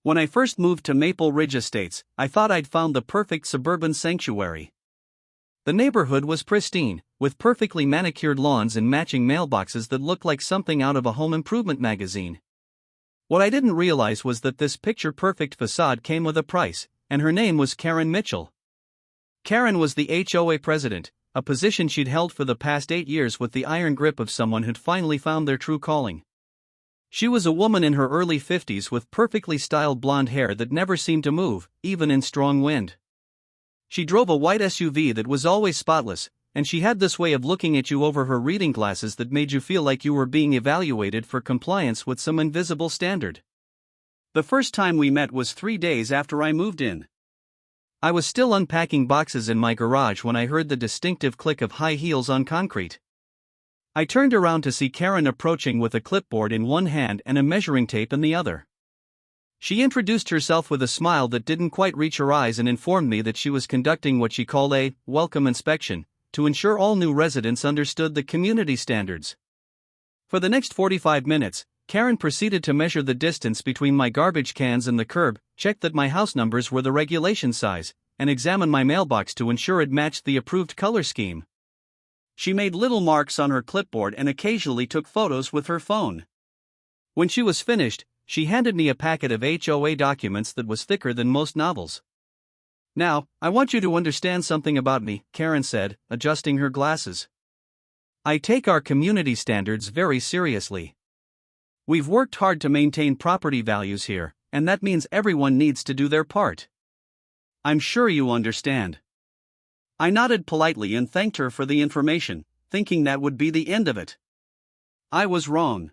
When I first moved to Maple Ridge Estates, I thought I'd found the perfect suburban sanctuary. The neighborhood was pristine, with perfectly manicured lawns and matching mailboxes that looked like something out of a home improvement magazine. What I didn't realize was that this picture-perfect facade came with a price, and her name was Karen Mitchell. Karen was the HOA president, a position she'd held for the past 8 years with the iron grip of someone who'd finally found their true calling. She was a woman in her early 50s with perfectly styled blonde hair that never seemed to move, even in strong wind. She drove a white SUV that was always spotless, and she had this way of looking at you over her reading glasses that made you feel like you were being evaluated for compliance with some invisible standard. The first time we met was 3 days after I moved in. I was still unpacking boxes in my garage when I heard the distinctive click of high heels on concrete. I turned around to see Karen approaching with a clipboard in one hand and a measuring tape in the other. She introduced herself with a smile that didn't quite reach her eyes and informed me that she was conducting what she called a welcome inspection, to ensure all new residents understood the community standards. For the next 45 minutes, Karen proceeded to measure the distance between my garbage cans and the curb, check that my house numbers were the regulation size, and examine my mailbox to ensure it matched the approved color scheme. She made little marks on her clipboard and occasionally took photos with her phone. When she was finished, she handed me a packet of HOA documents that was thicker than most novels. "Now, I want you to understand something about me," Karen said, adjusting her glasses. "I take our community standards very seriously. We've worked hard to maintain property values here, and that means everyone needs to do their part. I'm sure you understand." I nodded politely and thanked her for the information, thinking that would be the end of it. I was wrong.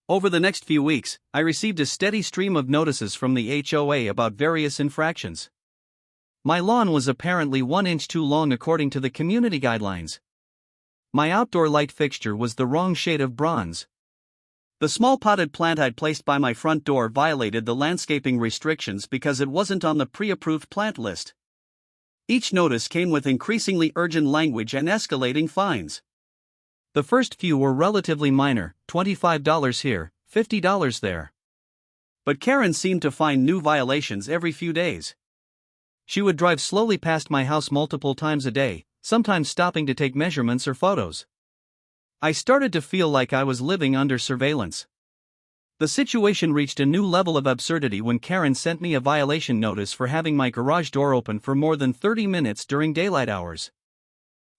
Over the next few weeks, I received a steady stream of notices from the HOA about various infractions. My lawn was apparently 1 inch too long according to the community guidelines. My outdoor light fixture was the wrong shade of bronze. The small potted plant I'd placed by my front door violated the landscaping restrictions because it wasn't on the pre-approved plant list. Each notice came with increasingly urgent language and escalating fines. The first few were relatively minor, $25 here, $50 there. But Karen seemed to find new violations every few days. She would drive slowly past my house multiple times a day, sometimes stopping to take measurements or photos. I started to feel like I was living under surveillance. The situation reached a new level of absurdity when Karen sent me a violation notice for having my garage door open for more than 30 minutes during daylight hours.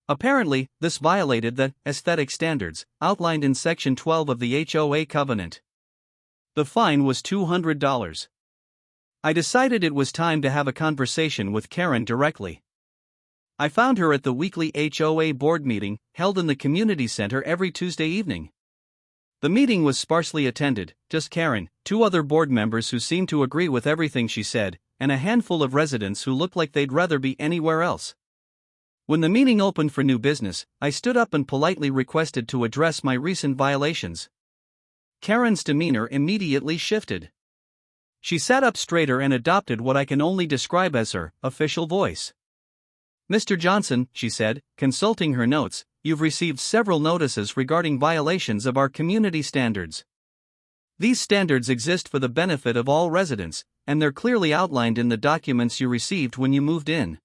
Apparently, this violated the aesthetic standards outlined in Section 12 of the HOA covenant. The fine was $200. I decided it was time to have a conversation with Karen directly. I found her at the weekly HOA board meeting, held in the community center every Tuesday evening. The meeting was sparsely attended, just Karen, 2 other board members who seemed to agree with everything she said, and a handful of residents who looked like they'd rather be anywhere else. When the meeting opened for new business, I stood up and politely requested to address my recent violations. Karen's demeanor immediately shifted. She sat up straighter and adopted what I can only describe as her official voice. "Mr. Johnson," she said, consulting her notes, "you've received several notices regarding violations of our community standards. These standards exist for the benefit of all residents, and they're clearly outlined in the documents you received when you moved in."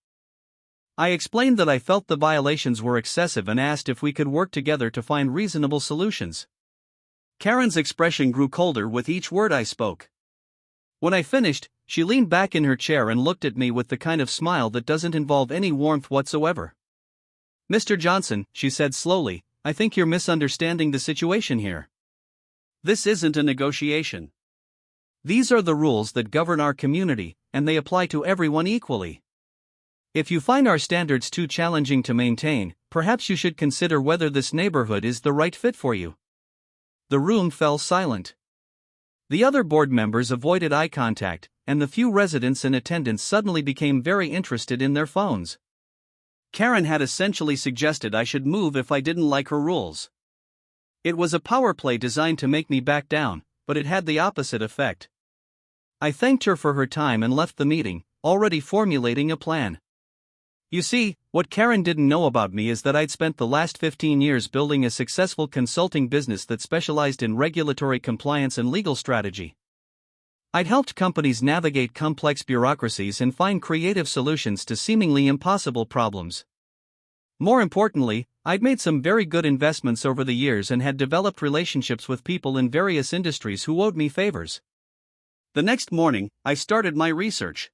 I explained that I felt the violations were excessive and asked if we could work together to find reasonable solutions. Karen's expression grew colder with each word I spoke. When I finished, she leaned back in her chair and looked at me with the kind of smile that doesn't involve any warmth whatsoever. "Mr. Johnson," she said slowly, "I think you're misunderstanding the situation here. This isn't a negotiation. These are the rules that govern our community, and they apply to everyone equally. If you find our standards too challenging to maintain, perhaps you should consider whether this neighborhood is the right fit for you." The room fell silent. The other board members avoided eye contact, and the few residents in attendance suddenly became very interested in their phones. Karen had essentially suggested I should move if I didn't like her rules. It was a power play designed to make me back down, but it had the opposite effect. I thanked her for her time and left the meeting, already formulating a plan. You see, what Karen didn't know about me is that I'd spent the last 15 years building a successful consulting business that specialized in regulatory compliance and legal strategy. I'd helped companies navigate complex bureaucracies and find creative solutions to seemingly impossible problems. More importantly, I'd made some very good investments over the years and had developed relationships with people in various industries who owed me favors. The next morning, I started my research.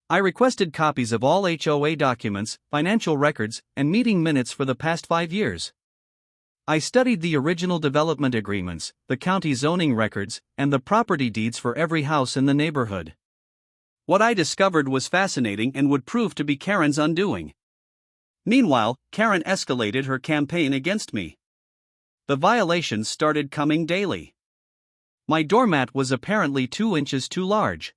I requested copies of all HOA documents, financial records, and meeting minutes for the past 5 years. I studied the original development agreements, the county zoning records, and the property deeds for every house in the neighborhood. What I discovered was fascinating and would prove to be Karen's undoing. Meanwhile, Karen escalated her campaign against me. The violations started coming daily. My doormat was apparently 2 inches too large.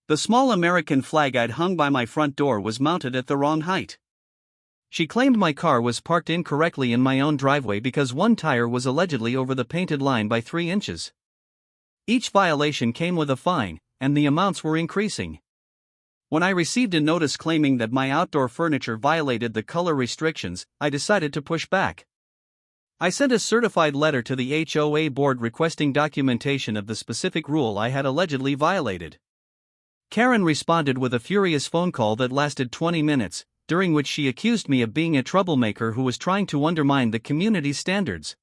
The small American flag I'd hung by my front door was mounted at the wrong height. She claimed my car was parked incorrectly in my own driveway because one tire was allegedly over the painted line by 3 inches. Each violation came with a fine, and the amounts were increasing. When I received a notice claiming that my outdoor furniture violated the color restrictions, I decided to push back. I sent a certified letter to the HOA board requesting documentation of the specific rule I had allegedly violated. Karen responded with a furious phone call that lasted 20 minutes, during which she accused me of being a troublemaker who was trying to undermine the community's standards.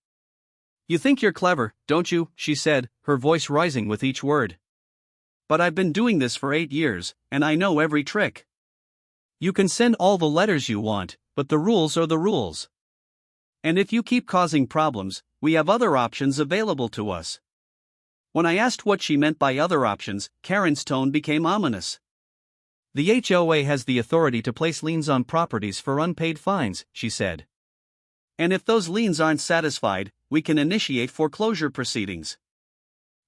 "You think you're clever, don't you?" she said, her voice rising with each word. "But I've been doing this for 8 years, and I know every trick. You can send all the letters you want, but the rules are the rules. And if you keep causing problems, we have other options available to us." When I asked what she meant by other options, Karen's tone became ominous. "The HOA has the authority to place liens on properties for unpaid fines," she said. "And if those liens aren't satisfied, we can initiate foreclosure proceedings.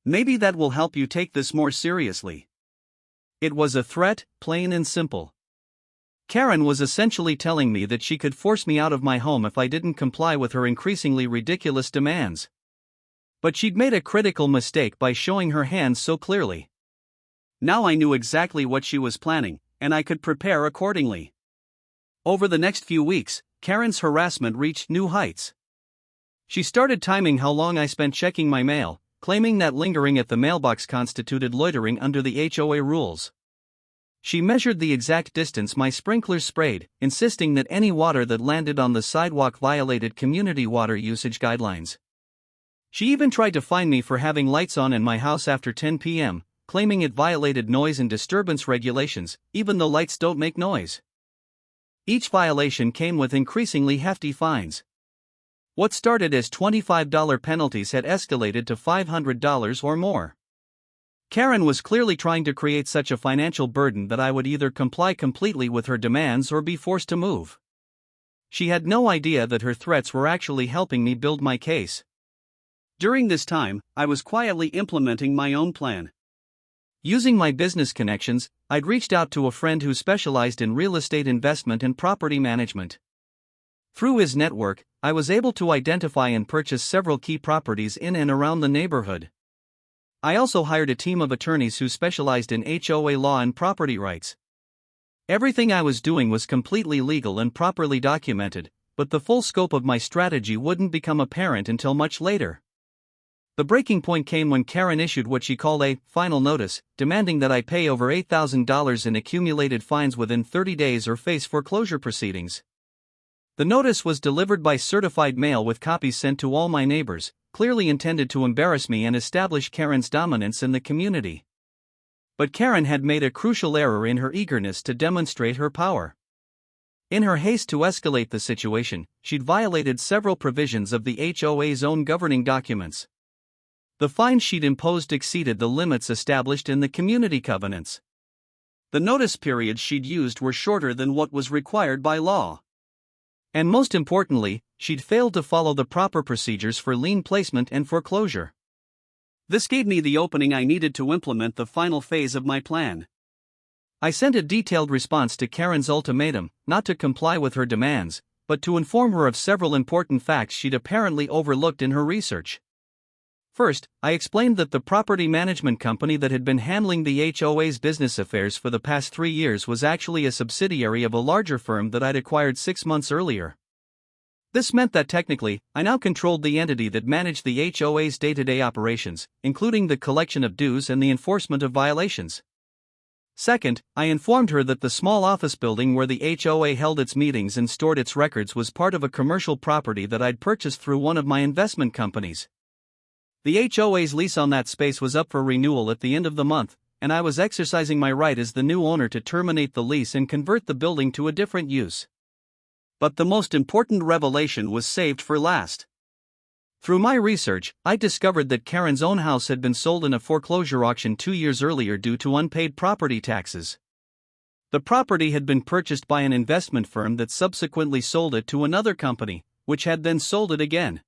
Maybe that will help you take this more seriously." It was a threat, plain and simple. Karen was essentially telling me that she could force me out of my home if I didn't comply with her increasingly ridiculous demands. But she'd made a critical mistake by showing her hand so clearly. Now I knew exactly what she was planning, and I could prepare accordingly. Over the next few weeks, Karen's harassment reached new heights. She started timing how long I spent checking my mail, claiming that lingering at the mailbox constituted loitering under the HOA rules. She measured the exact distance my sprinklers sprayed, insisting that any water that landed on the sidewalk violated community water usage guidelines. She even tried to fine me for having lights on in my house after 10 p.m., claiming it violated noise and disturbance regulations, even though lights don't make noise. Each violation came with increasingly hefty fines. What started as $25 penalties had escalated to $500 or more. Karen was clearly trying to create such a financial burden that I would either comply completely with her demands or be forced to move. She had no idea that her threats were actually helping me build my case. During this time, I was quietly implementing my own plan. Using my business connections, I'd reached out to a friend who specialized in real estate investment and property management. Through his network, I was able to identify and purchase several key properties in and around the neighborhood. I also hired a team of attorneys who specialized in HOA law and property rights. Everything I was doing was completely legal and properly documented, but the full scope of my strategy wouldn't become apparent until much later. The breaking point came when Karen issued what she called a final notice, demanding that I pay over $8,000 in accumulated fines within 30 days or face foreclosure proceedings. The notice was delivered by certified mail with copies sent to all my neighbors, clearly intended to embarrass me and establish Karen's dominance in the community. But Karen had made a crucial error in her eagerness to demonstrate her power. In her haste to escalate the situation, she'd violated several provisions of the HOA's own governing documents. The fines she'd imposed exceeded the limits established in the community covenants. The notice periods she'd used were shorter than what was required by law. And most importantly, she'd failed to follow the proper procedures for lien placement and foreclosure. This gave me the opening I needed to implement the final phase of my plan. I sent a detailed response to Karen's ultimatum, not to comply with her demands, but to inform her of several important facts she'd apparently overlooked in her research. First, I explained that the property management company that had been handling the HOA's business affairs for the past 3 years was actually a subsidiary of a larger firm that I'd acquired 6 months earlier. This meant that technically, I now controlled the entity that managed the HOA's day-to-day operations, including the collection of dues and the enforcement of violations. Second, I informed her that the small office building where the HOA held its meetings and stored its records was part of a commercial property that I'd purchased through one of my investment companies. The HOA's lease on that space was up for renewal at the end of the month, and I was exercising my right as the new owner to terminate the lease and convert the building to a different use. But the most important revelation was saved for last. Through my research, I discovered that Karen's own house had been sold in a foreclosure auction 2 years earlier due to unpaid property taxes. The property had been purchased by an investment firm that subsequently sold it to another company, which had then sold it again.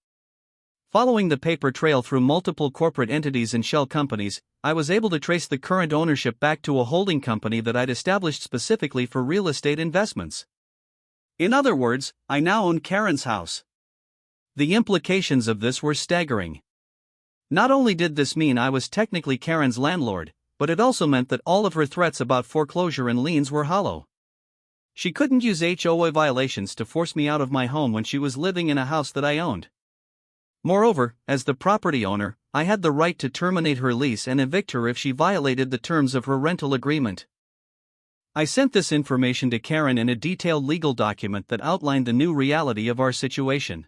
Following the paper trail through multiple corporate entities and shell companies, I was able to trace the current ownership back to a holding company that I'd established specifically for real estate investments. In other words, I now own Karen's house. The implications of this were staggering. Not only did this mean I was technically Karen's landlord, but it also meant that all of her threats about foreclosure and liens were hollow. She couldn't use HOA violations to force me out of my home when she was living in a house that I owned. Moreover, as the property owner, I had the right to terminate her lease and evict her if she violated the terms of her rental agreement. I sent this information to Karen in a detailed legal document that outlined the new reality of our situation.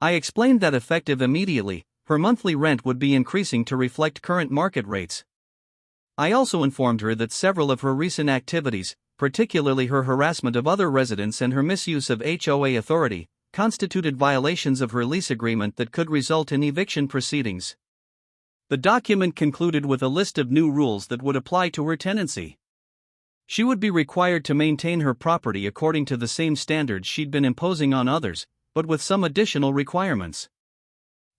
I explained that effective immediately, her monthly rent would be increasing to reflect current market rates. I also informed her that several of her recent activities, particularly her harassment of other residents and her misuse of HOA authority, constituted violations of her lease agreement that could result in eviction proceedings. The document concluded with a list of new rules that would apply to her tenancy. She would be required to maintain her property according to the same standards she'd been imposing on others, but with some additional requirements.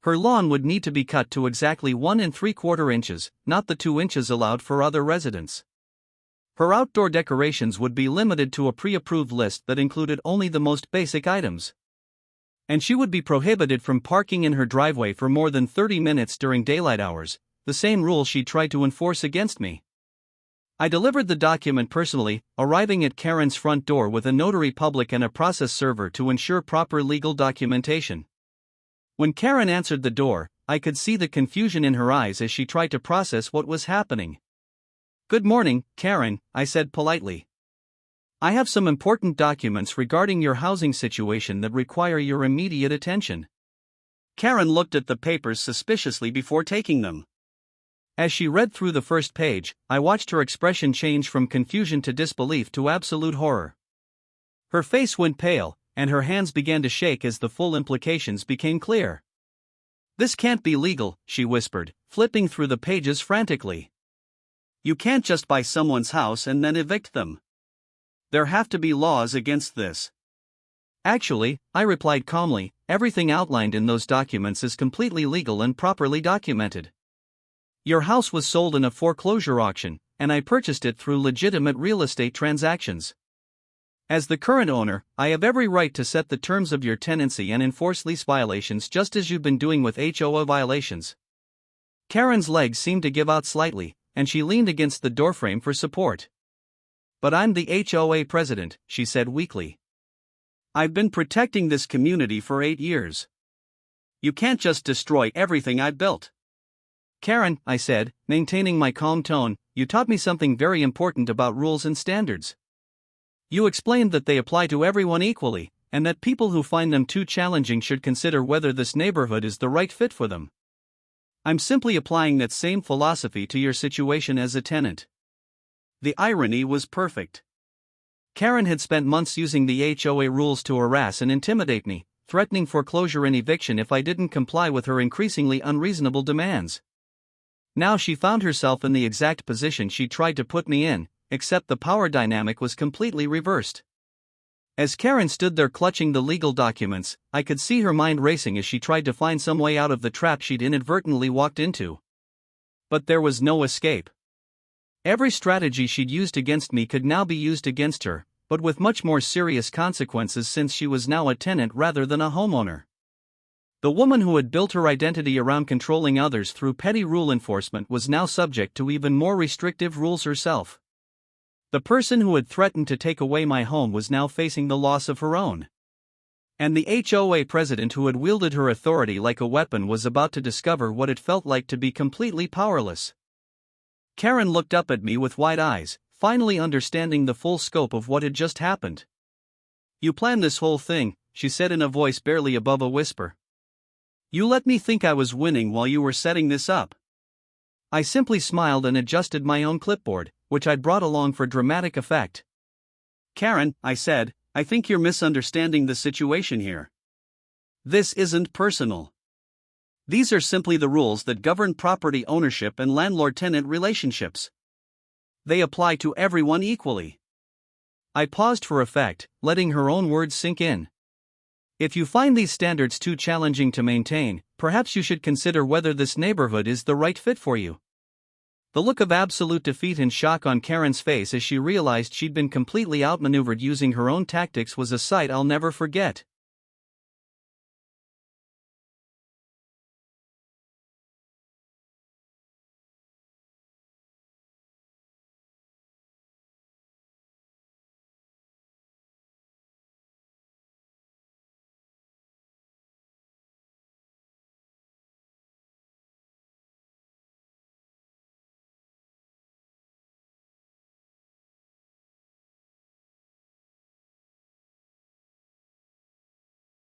Her lawn would need to be cut to exactly 1 3/4 inches, not the 2 inches allowed for other residents. Her outdoor decorations would be limited to a pre-approved list that included only the most basic items. And she would be prohibited from parking in her driveway for more than 30 minutes during daylight hours, the same rule she tried to enforce against me. I delivered the document personally, arriving at Karen's front door with a notary public and a process server to ensure proper legal documentation. When Karen answered the door, I could see the confusion in her eyes as she tried to process what was happening. "Good morning, Karen," I said politely. "I have some important documents regarding your housing situation that require your immediate attention." Karen looked at the papers suspiciously before taking them. As she read through the first page, I watched her expression change from confusion to disbelief to absolute horror. Her face went pale, and her hands began to shake as the full implications became clear. "This can't be legal," she whispered, flipping through the pages frantically. "You can't just buy someone's house and then evict them. There have to be laws against this." "Actually," I replied calmly, "everything outlined in those documents is completely legal and properly documented. Your house was sold in a foreclosure auction, and I purchased it through legitimate real estate transactions. As the current owner, I have every right to set the terms of your tenancy and enforce lease violations just as you've been doing with HOA violations." Karen's legs seemed to give out slightly, and she leaned against the doorframe for support. "But I'm the HOA president," she said weakly. "I've been protecting this community for 8 years. You can't just destroy everything I've built." "Karen," I said, maintaining my calm tone, "you taught me something very important about rules and standards. You explained that they apply to everyone equally, and that people who find them too challenging should consider whether this neighborhood is the right fit for them. I'm simply applying that same philosophy to your situation as a tenant." The irony was perfect. Karen had spent months using the HOA rules to harass and intimidate me, threatening foreclosure and eviction if I didn't comply with her increasingly unreasonable demands. Now she found herself in the exact position she tried to put me in, except the power dynamic was completely reversed. As Karen stood there clutching the legal documents, I could see her mind racing as she tried to find some way out of the trap she'd inadvertently walked into. But there was no escape. Every strategy she'd used against me could now be used against her, but with much more serious consequences since she was now a tenant rather than a homeowner. The woman who had built her identity around controlling others through petty rule enforcement was now subject to even more restrictive rules herself. The person who had threatened to take away my home was now facing the loss of her own. And the HOA president who had wielded her authority like a weapon was about to discover what it felt like to be completely powerless. Karen looked up at me with wide eyes, finally understanding the full scope of what had just happened. "You planned this whole thing," she said in a voice barely above a whisper. "You let me think I was winning while you were setting this up." I simply smiled and adjusted my own clipboard, which I'd brought along for dramatic effect. "Karen," I said, "I think you're misunderstanding the situation here. This isn't personal. These are simply the rules that govern property ownership and landlord-tenant relationships. They apply to everyone equally." I paused for effect, letting her own words sink in. "If you find these standards too challenging to maintain, perhaps you should consider whether this neighborhood is the right fit for you." The look of absolute defeat and shock on Karen's face as she realized she'd been completely outmaneuvered using her own tactics was a sight I'll never forget.